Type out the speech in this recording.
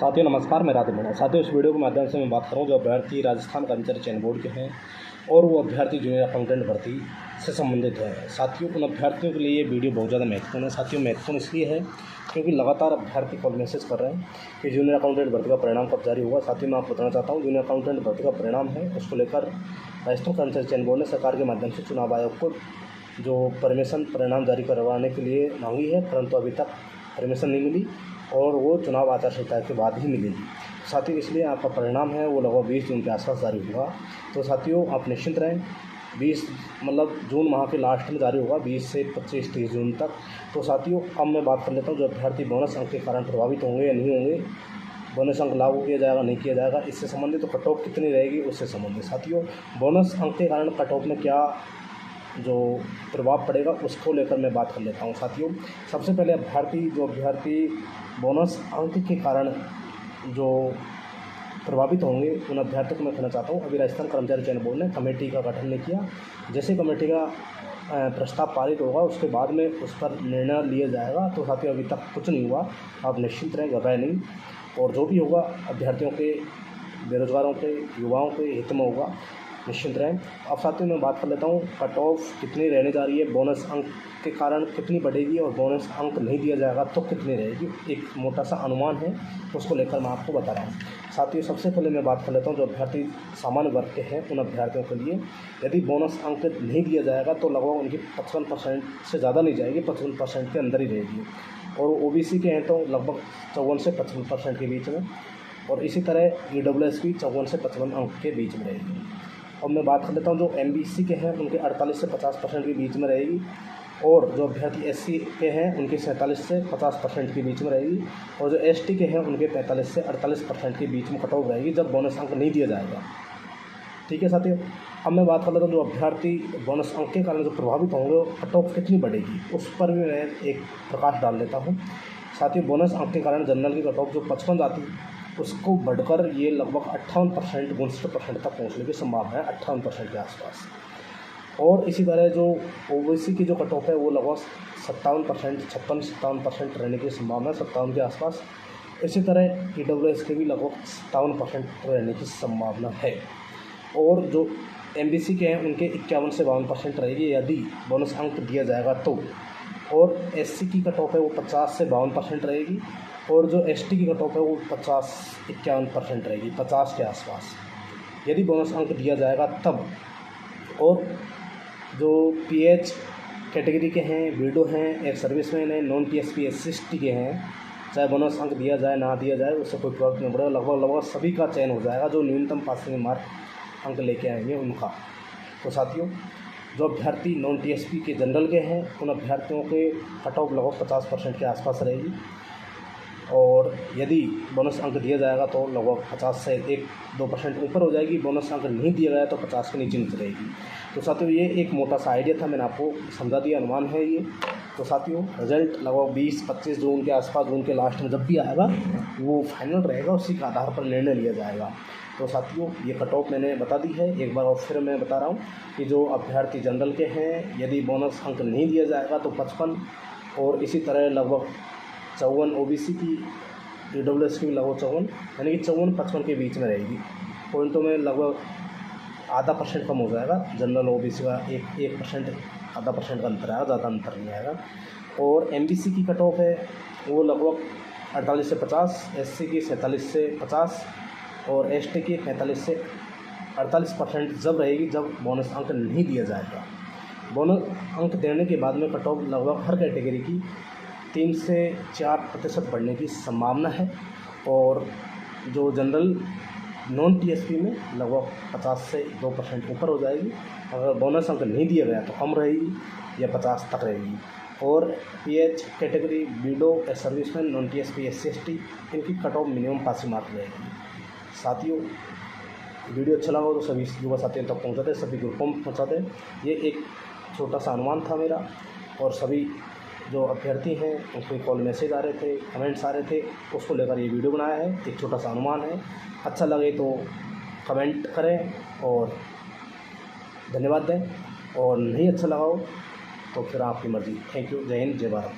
साथियों नमस्कार, मैं राधे मीणा। साथियों इस वीडियो के माध्यम से मैं बात करूँ जो अभ्यर्थी राजस्थान कर्मचारी चयन बोर्ड के हैं और वो अभ्यर्थी जूनियर अकाउंटेंट भर्ती से संबंधित है। साथियों उन अभ्यर्थियों के लिए ये वीडियो बहुत ज़्यादा महत्वपूर्ण है। साथियों महत्वपूर्ण इसलिए है क्योंकि लगातार अभ्यर्थी कॉल मैसेज कर रहे हैं कि जूनियर अकाउंटेंट भर्ती का परिणाम कब जारी होगा। साथियों मैं आपको बताना चाहता हूँ जूनियर अकाउंटेंट भर्ती का परिणाम है उसको लेकर राजस्थान कर्मचारी चयन बोर्ड ने सरकार के माध्यम से चुनाव आयोग को जो परमिशन परिणाम जारी करवाने के लिए मांगी है, परंतु अभी तक परमिशन नहीं मिली और वो चुनाव आचार संहिता के बाद ही मिलेगी। साथियों इसलिए आपका परिणाम है वो लगभग 20 जून के आसपास जारी होगा। तो साथियों आप निश्चिंत रहें, 20 मतलब जून माह के लास्ट में जारी होगा, 20 से 25-30 जून तक। तो साथियों अब मैं बात कर लेता हूँ जो अभ्यर्थी बोनस अंक के कारण प्रभावित होंगे या नहीं होंगे, बोनस अंक लागू किया जाएगा नहीं किया जाएगा, इससे संबंधित तो कट ऑफ कितनी रहेगी उससे संबंधित। साथियों बोनस अंक के कारण कट ऑफ में क्या जो प्रभाव पड़ेगा उसको लेकर मैं बात कर लेता हूँ। साथियों सबसे पहले अभ्यर्थी बोनस अंक के कारण जो प्रभावित होंगे उन अभ्यर्थियों को मैं कहना चाहता हूँ अभी राजस्थान कर्मचारी चयन बोर्ड ने कमेटी का गठन नहीं किया। जैसे कमेटी का प्रस्ताव पारित होगा उसके बाद में उस पर निर्णय लिया जाएगा। तो साथियों अभी तक कुछ नहीं हुआ, आप निश्चिंत रहें, घबराएं नहीं, और जो भी होगा अभ्यर्थियों के, बेरोजगारों के, युवाओं के हित में होगा, निश्चिंत रहें। अब साथियों मैं बात कर लेता हूँ कट ऑफ कितनी रहने जा रही है, बोनस अंक के कारण कितनी बढ़ेगी और बोनस अंक नहीं दिया जाएगा तो कितनी रहेगी। एक मोटा सा अनुमान है उसको लेकर मैं आपको बता रहा हूँ। साथियों सबसे पहले मैं बात कर लेता हूँ जो अभ्यर्थी सामान्य वर्ग के हैं उन अभ्यर्थियों के लिए यदि बोनस अंक नहीं दिया जाएगा तो लगभग उनकी 55% से ज़्यादा नहीं जाएगी, 55% के अंदर ही रहेगी। और ओबीसी के हैं तो लगभग 54 से 55% के बीच में, और इसी तरह ईडब्ल्यूएस की 54 से 55 अंक के बीच में रहेगी। अब मैं बात कर लेता हूँ जो एमबीसी के हैं उनके 48 से 50% के बीच में रहेगी, और जो अभ्यर्थी एससी के हैं उनके 47 से 50% के बीच में रहेगी, और जो एसटी के हैं उनके 45 से 48% के बीच में कट ऑफ रहेगी जब बोनस अंक नहीं दिया जाएगा। ठीक है साथियों, अब मैं बात कर लेता हूँ जो अभ्यर्थी बोनस अंक के कारण जो प्रभावित होंगे कट ऑफ कितनी बढ़ेगी उस पर भी मैं एक प्रकाश डाल देता हूँ। साथियों बोनस अंक के कारण जनरल की कट ऑफ जो 55 आती उसको बढ़कर ये लगभग 58% 59% तक पहुँचने की संभावना है, 58% के आसपास। और इसी तरह जो ओबीसी की जो कट ऑफ है वो लगभग 57%, 56-57% रहने की संभावना है, 57 के आसपास। इसी तरह ईडब्ल्यूएस के भी लगभग 57% रहने की संभावना है, और जो एमबीसी के हैं उनके 51 से 52% रहेगी यदि बोनस अंक दिया जाएगा तो। और एससी की कट ऑफ है वो 50 से 52% रहेगी, और जो एसटी की कट ऑफ है वो 50-51% रहेगी, 50 के आसपास यदि बोनस अंक दिया जाएगा तब। और जो पीएच कैटेगरी के हैं, वीडो हैं, एक सर्विसमैन हैं, नॉन टीएसपी एससी के हैं, चाहे बोनस अंक दिया जाए ना दिया जाए उससे कोई प्रभाव नहीं पड़ेगा, लगभग सभी का चयन हो जाएगा जो न्यूनतम पासिंग मार्क अंक लेके आएंगे उनका। तो साथियों जो अभ्यर्थी नॉन टीएसपी के जनरल के हैं उन अभ्यर्थियों के कट ऑफ लगभग 50% के आसपास रहेगी, और यदि बोनस अंक दिया जाएगा तो लगभग 50 से 1-2% ऊपर हो जाएगी, बोनस अंक नहीं दिया गया तो 50 के नीचे नीचे रहेगी। तो साथियों ये एक मोटा सा आइडिया था, मैंने आपको समझा दिया, अनुमान है ये। तो साथियों रिजल्ट लगभग 20-25 जून के आसपास, जून के लास्ट में जब भी आएगा वो फाइनल रहेगा, उसी के आधार पर निर्णय लिया जाएगा। तो साथियों ये कट ऑफ मैंने बता दी है, एक बार और फिर मैं बता रहा हूँ कि जो अभ्यर्थी जनरल के हैं यदि बोनस अंक नहीं दिया जाएगा तो 55, और इसी तरह लगभग 54 ओबीसी की, ईडब्ल्यूएस की लगभग 54, यानी कि 54-55 के बीच में रहेगी। पॉइंटों में लगभग आधा % कम हो जाएगा, जनरल ओबीसी का 1% आधा % का अंतर आएगा, ज़्यादा अंतर नहीं आएगा। और एमबीसी की कट ऑफ है वो लगभग 48 से 50, एससी की 47 से 50, और एसटी की 45 से 48% जब रहेगी जब बोनस अंक नहीं दिया जाएगा। बोनस अंक देने के बाद में कट ऑफ लगभग हर कैटेगरी की 3 से 4% बढ़ने की संभावना है, और जो जनरल नॉन टीएसपी में लगभग 50 से 2% ऊपर हो जाएगी। अगर बोनस अंक नहीं दिया गया तो कम रहेगी या 50 तक रहेगी। और PH category, widow, serviceman, non TSP, SC ST इनकी cut off minimum passing mark रहेगी। साथियों वीडियो अच्छा लगा तो सभी युवा साथियों तक पहुँचा दें, सभी ग्रुपों में पहुँचा दें। ये एक छोटा सा अनुमान था मेरा, और सभी जो अभ्यर्थी हैं उनके कॉल मैसेज आ रहे थे, कमेंट्स आ रहे थे, उसको लेकर ये वीडियो बनाया है। एक छोटा सा अनुमान है, अच्छा लगे तो कमेंट करें और धन्यवाद दें, और नहीं अच्छा लगा हो तो फिर आपकी मर्ज़ी। थैंक यू, जय हिंद, जय भारत।